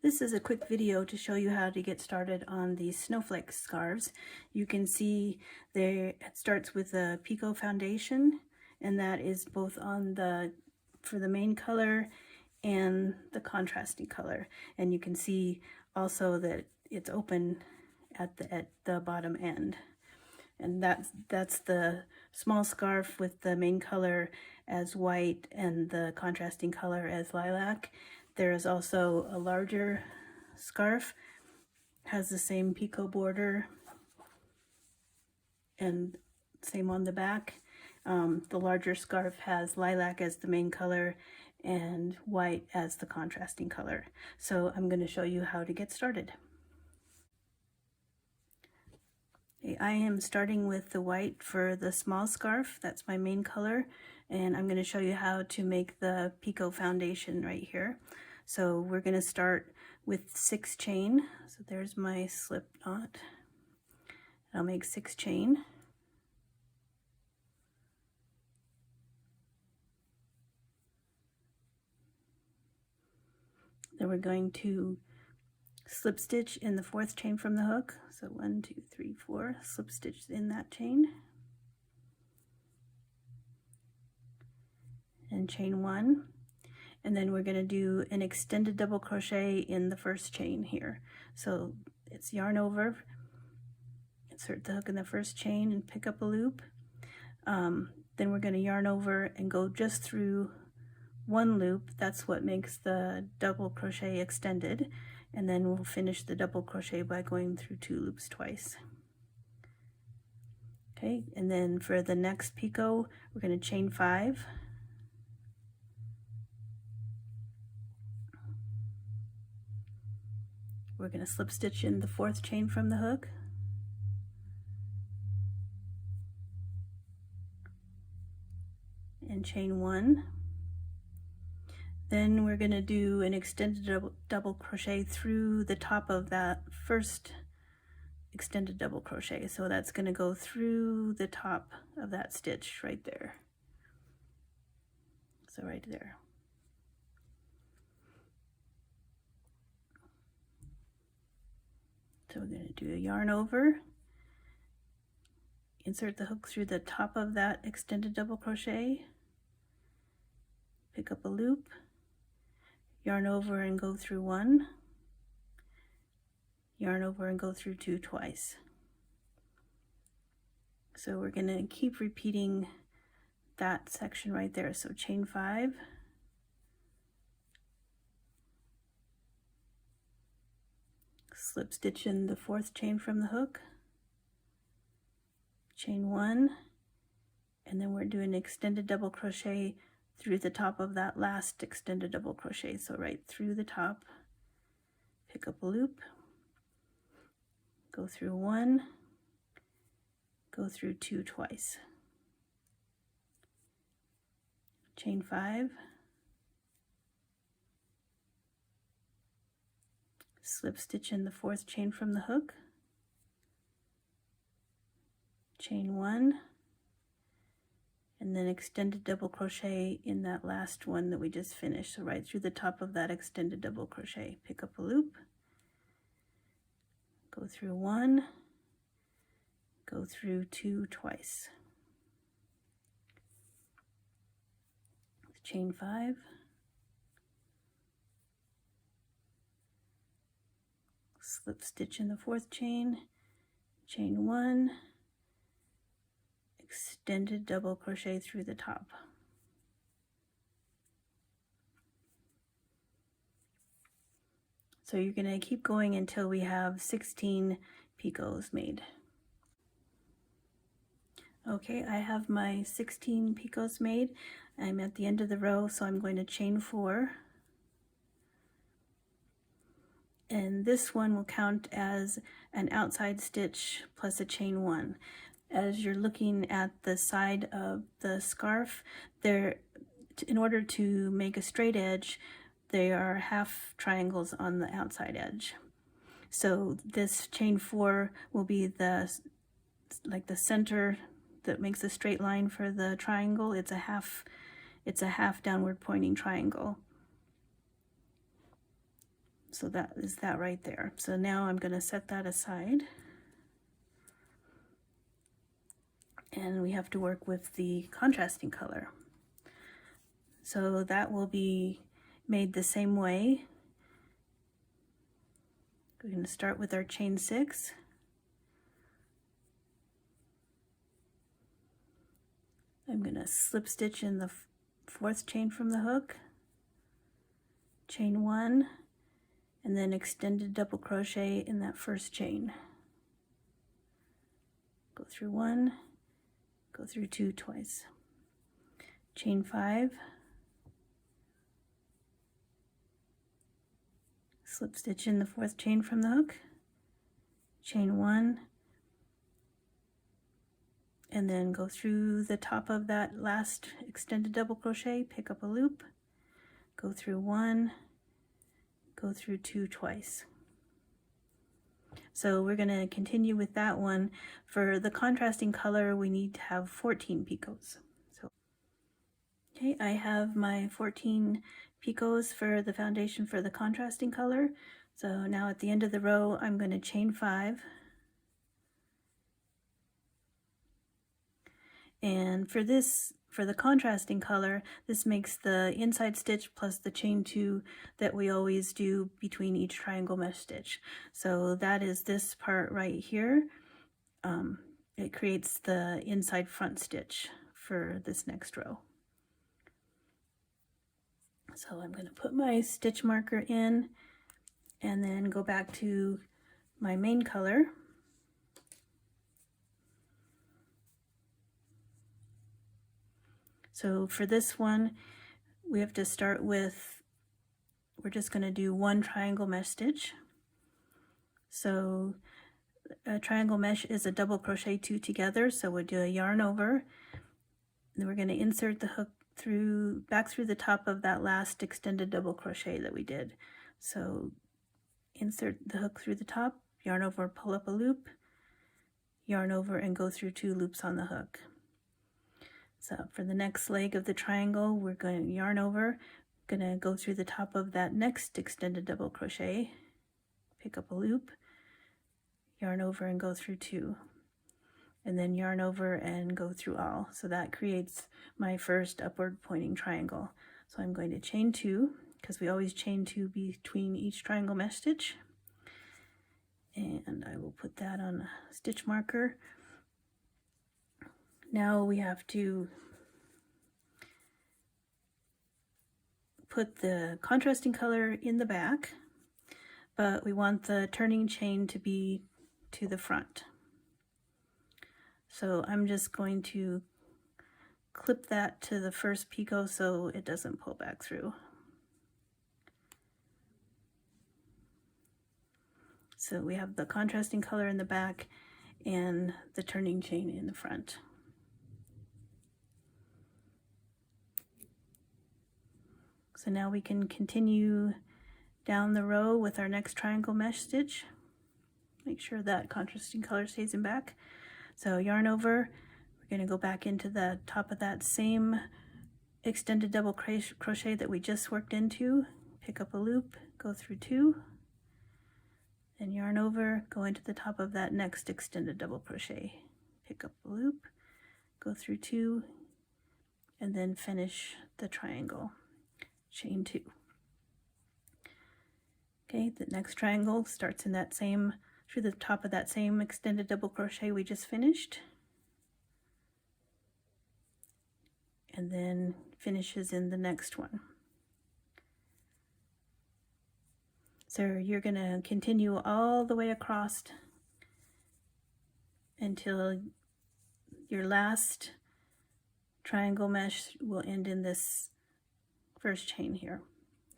This is a quick video to show you how to get started on these Snowflake scarves. You can see there it starts with a Picot Foundation, and that is both on for the main color and the contrasting color. And you can see also that it's open at the bottom end. And that's the small scarf with the main color as white and the contrasting color as lilac. There is also a larger scarf, has the same picot border and same on the back. The larger scarf has lilac as the main color and white as the contrasting color. So I'm going to show you how to get started. I am starting with the white for the small scarf. That's my main color, and I'm going to show you how to make the Picot Foundation right here. So we're going to start with 6 chain. So there's my slip knot. I'll make 6 chain. Then we're going to slip stitch in the 4th chain from the hook. So 1, 2, 3, 4, slip stitch in that chain. And chain 1. And then we're going to do an extended double crochet in the 1st chain here. So it's yarn over, insert the hook in the 1st chain and pick up a loop. Then we're going to yarn over and go just through 1 loop. That's what makes the double crochet extended. And then we'll finish the double crochet by going through 2 loops twice. Okay, and then for the next picot, we're going to chain 5. We're going to slip stitch in the 4th chain from the hook. And chain 1. Then we're going to do an extended double crochet through the top of that first extended double crochet. So that's going to go through the top of that stitch right there. So right there. So we're going to do a yarn over, insert the hook through the top of that extended double crochet, pick up a loop, yarn over and go through 1, yarn over and go through 2 twice. So we're going to keep repeating that section right there. So chain 5, slip stitch in the 4th chain from the hook, chain 1, and then we're doing an extended double crochet through the top of that last extended double crochet. So right through the top, pick up a loop, go through 1, go through 2 twice, chain 5, slip stitch in the 4th chain from the hook, chain 1, and then extended double crochet in that last one that we just finished. So right through the top of that extended double crochet, pick up a loop, go through 1, go through 2 twice, chain 5, slip stitch in the 4th chain, chain 1, extended double crochet through the top. So you're going to keep going until we have 16 picots made. Okay, I have my 16 picots made. I'm at the end of the row, so I'm going to chain 4. And this one will count as an outside stitch plus a chain 1. As you're looking at the side of the scarf, there, in order to make a straight edge, there are half triangles on the outside edge. So this chain 4 will be the center that makes a straight line for the triangle. It's a half downward pointing triangle. So that is that right there. So now I'm going to set that aside. And we have to work with the contrasting color. So that will be made the same way. We're going to start with our chain 6. I'm going to slip stitch in the 4th chain from the hook, chain 1, and then extended double crochet in that 1st chain. Go through 1, go through 2 twice. Chain 5, slip stitch in the 4th chain from the hook, chain 1, and then go through the top of that last extended double crochet, pick up a loop, go through 1, go through 2 twice. So we're going to continue with that one. For the contrasting color, we need to have 14 picots. So, okay, I have my 14 picots for the foundation for the contrasting color. So now at the end of the row, I'm going to chain 5. And for the contrasting color, this makes the inside stitch plus the chain 2 that we always do between each triangle mesh stitch. So that is this part right here. It creates the inside front stitch for this next row. So I'm going to put my stitch marker in and then go back to my main color. So for this one, we have to start with, we're just going to do 1 triangle mesh stitch. So a triangle mesh is a double crochet 2 together, so we'll do a yarn over. Then we're going to insert the hook back through the top of that last extended double crochet that we did. So insert the hook through the top, yarn over, pull up a loop, yarn over, and go through 2 loops on the hook. So for the next leg of the triangle, we're going to yarn over, going to go through the top of that next extended double crochet, pick up a loop, yarn over and go through 2, and then yarn over and go through all. So that creates my first upward pointing triangle. So I'm going to chain 2, because we always chain 2 between each triangle mesh stitch. And I will put that on a stitch marker. Now we have to put the contrasting color in the back, but we want the turning chain to be to the front. So I'm just going to clip that to the first picot so it doesn't pull back through. So we have the contrasting color in the back and the turning chain in the front. So now we can continue down the row with our next triangle mesh stitch. Make sure that contrasting color stays in back. So yarn over, we're going to go back into the top of that same extended double crochet that we just worked into, pick up a loop, go through 2, then yarn over, go into the top of that next extended double crochet, pick up a loop, go through 2, and then finish the triangle. Chain 2. Okay, the next triangle starts in that same, through the top of that same extended double crochet we just finished, and then finishes in the next one. So you're going to continue all the way across until your last triangle mesh will end in this first chain here.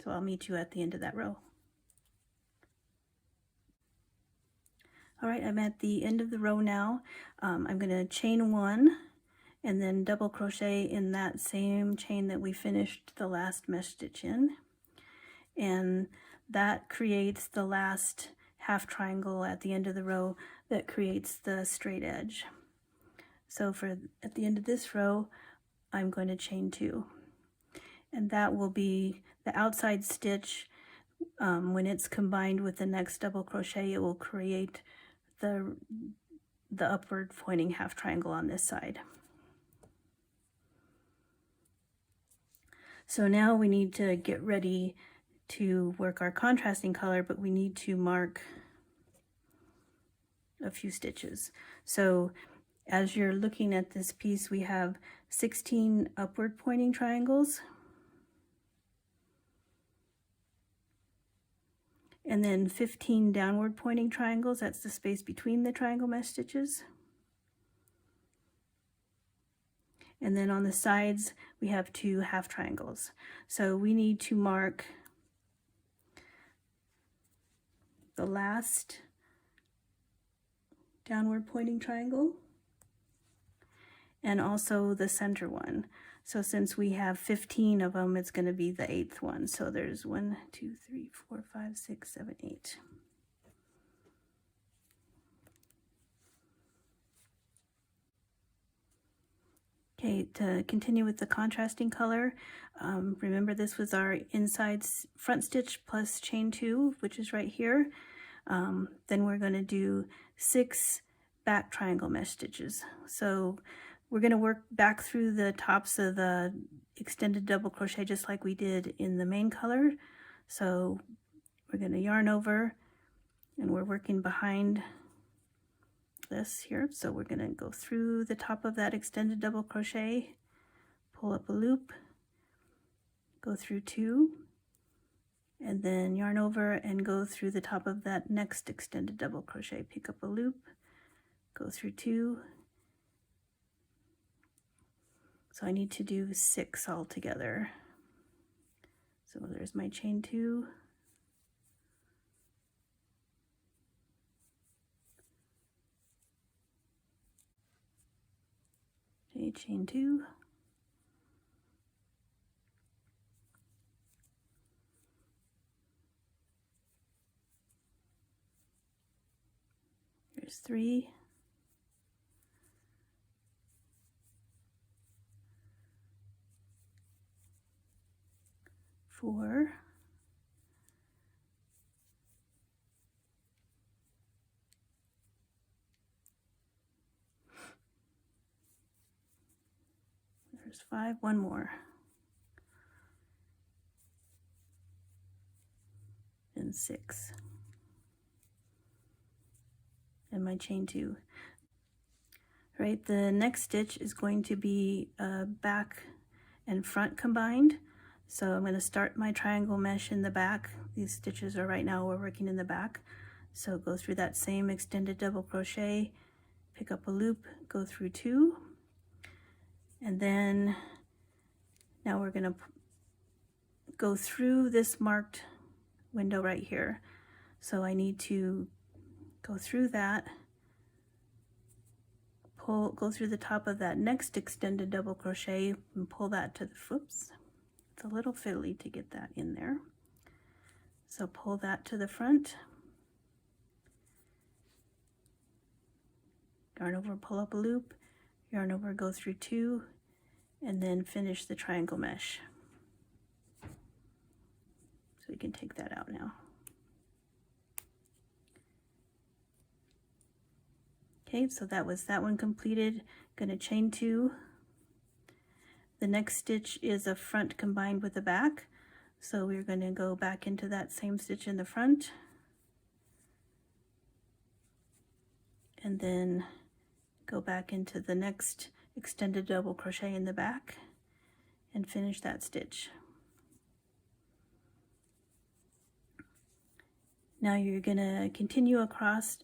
So I'll meet you at the end of that row. All right, I'm at the end of the row now. I'm going to chain 1 and then double crochet in that same chain that we finished the last mesh stitch in, and that creates the last half triangle at the end of the row that creates the straight edge. So at the end of this row, I'm going to chain 2. And that will be the outside stitch when it's combined with the next double crochet, it will create the upward pointing half triangle on this side. So now we need to get ready to work our contrasting color, but we need to mark a few stitches. So as you're looking at this piece, we have 16 upward pointing triangles, and then 15 downward pointing triangles. That's the space between the triangle mesh stitches. And then on the sides, we have 2 half triangles. So we need to mark the last downward pointing triangle and also the center one. So since we have 15 of them, it's going to be the 8th one. So there's 1, 2, 3, 4, 5, 6, 7, 8. Okay, to continue with the contrasting color, remember this was our inside front stitch plus chain 2, which is right here. Then we're going to do 6 back triangle mesh stitches. So we're going to work back through the tops of the extended double crochet just like we did in the main color. So we're going to yarn over, and we're working behind this here. So we're going to go through the top of that extended double crochet, pull up a loop, go through 2, and then yarn over and go through the top of that next extended double crochet, pick up a loop, go through 2. So I need to do 6 all together. So there's my chain 2. Okay, chain 2. There's 3. 4. There's 5, 1 more. And 6. And my chain 2. Right, the next stitch is going to be back and front combined. So I'm going to start my triangle mesh in the back. These stitches are right now, we're working in the back. So go through that same extended double crochet, pick up a loop, go through 2, and then now we're going to go through this marked window right here. So I need to go through that, go through the top of that next extended double crochet and pull that to the, whoops, it's a little fiddly to get that in there. So pull that to the front, yarn over, pull up a loop, yarn over, go through 2, and then finish the triangle mesh. So we can take that out now. Okay, so that was that one completed. Gonna chain 2. The next stitch is a front combined with a back. So we're gonna go back into that same stitch in the front. And then go back into the next extended double crochet in the back and finish that stitch. Now you're gonna continue across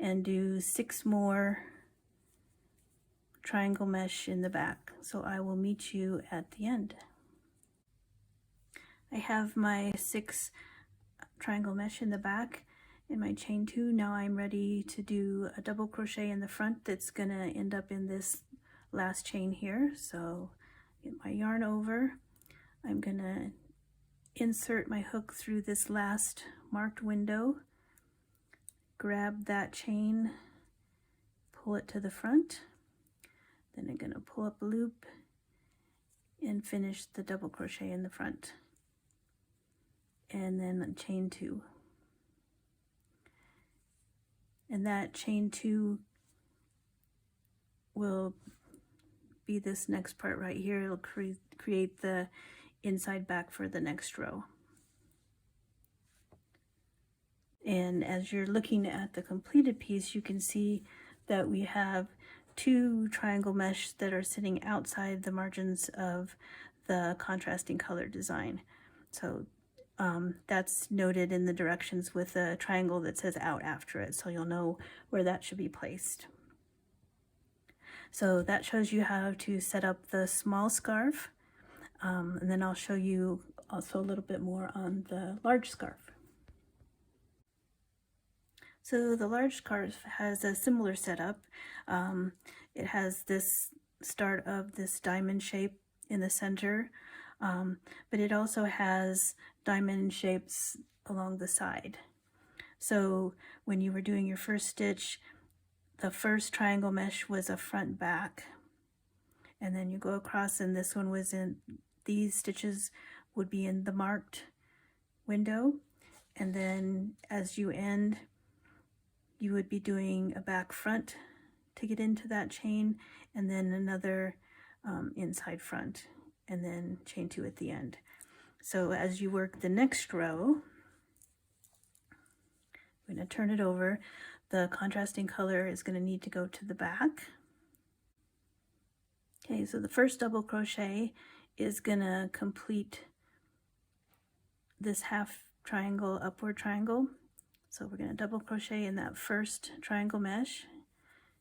and do 6 more triangle mesh in the back. So I will meet you at the end. I have my 6 triangle mesh in the back and my chain 2. Now I'm ready to do a double crochet in the front that's gonna end up in this last chain here. So get my yarn over. I'm gonna insert my hook through this last marked window, grab that chain, pull it to the front, then I'm going to pull up a loop and finish the double crochet in the front. and then chain 2. And that chain 2 will be this next part right here. It'll create the inside back for the next row. And as you're looking at the completed piece, you can see that we have 2 triangle mesh that are sitting outside the margins of the contrasting color design. So that's noted in the directions with a triangle that says out after it, so you'll know where that should be placed. So that shows you how to set up the small scarf, and then I'll show you also a little bit more on the large scarf. So the large scarf has a similar setup. It has this start of this diamond shape in the center, but it also has diamond shapes along the side. So when you were doing your first stitch, the first triangle mesh was a front back, and then you go across, and this one was in, these stitches would be in the marked window, and then as you end, you would be doing a back front to get into that chain, and then another inside front, and then chain 2 at the end. So as you work the next row, I'm going to turn it over. The contrasting color is going to need to go to the back. Okay, so the first double crochet is going to complete this half triangle, upward triangle. So we're going to double crochet in that first triangle mesh,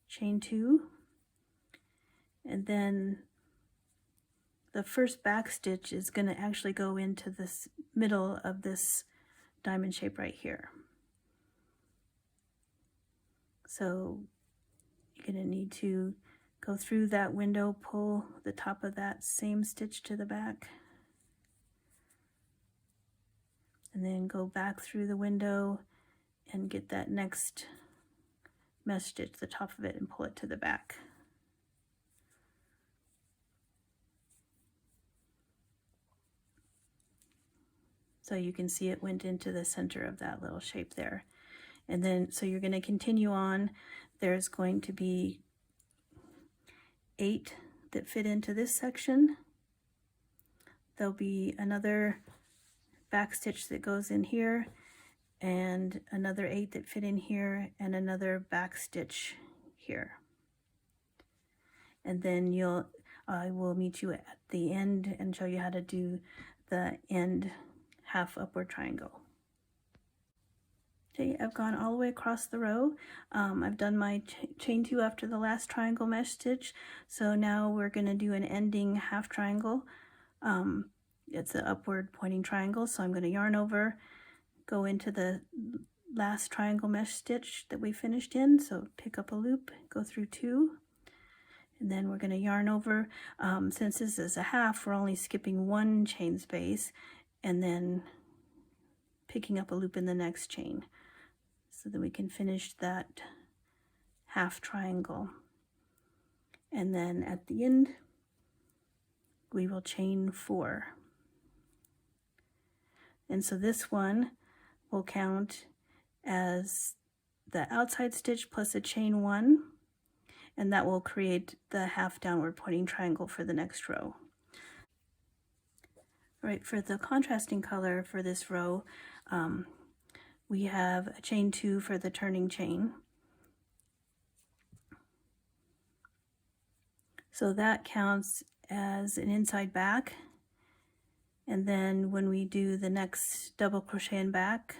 chain 2, and then the first back stitch is going to actually go into this middle of this diamond shape right here. So you're going to need to go through that window, pull the top of that same stitch to the back, and then go back through the window and get that next mesh stitch, the top of it, and pull it to the back. So you can see it went into the center of that little shape there. And then, so you're going to continue on. There's going to be 8 that fit into this section. There'll be another back stitch that goes in here, and another 8 that fit in here, and another back stitch here. And then I will meet you at the end and show you how to do the end half upward triangle. Okay, I've gone all the way across the row. I've done my chain 2 after the last triangle mesh stitch. So now we're going to do an ending half triangle. It's an upward pointing triangle, so I'm going to yarn over, go into the last triangle mesh stitch that we finished in. So pick up a loop, go through 2, and then we're going to yarn over. Since this is a half, we're only skipping 1 chain space, and then picking up a loop in the next chain, so that we can finish that half triangle. And then at the end, we will chain 4. And so this one will count as the outside stitch plus a chain 1, and that will create the half downward pointing triangle for the next row. All right, for the contrasting color for this row, we have a chain 2 for the turning chain. So that counts as an inside back. And then when we do the next double crochet in back,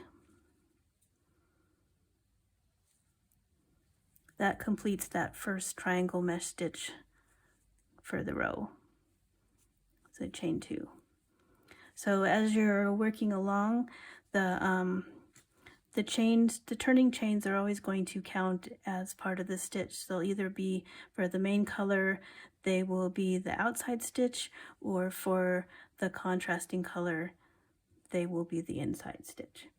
that completes that first triangle mesh stitch for the row. So chain 2. So as you're working along, the turning chains are always going to count as part of the stitch. They'll either be for the main color, they will be the outside stitch, or for the contrasting color, they will be the inside stitch.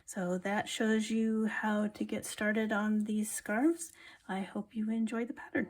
So that shows you how to get started on these scarves. I hope you enjoy the pattern.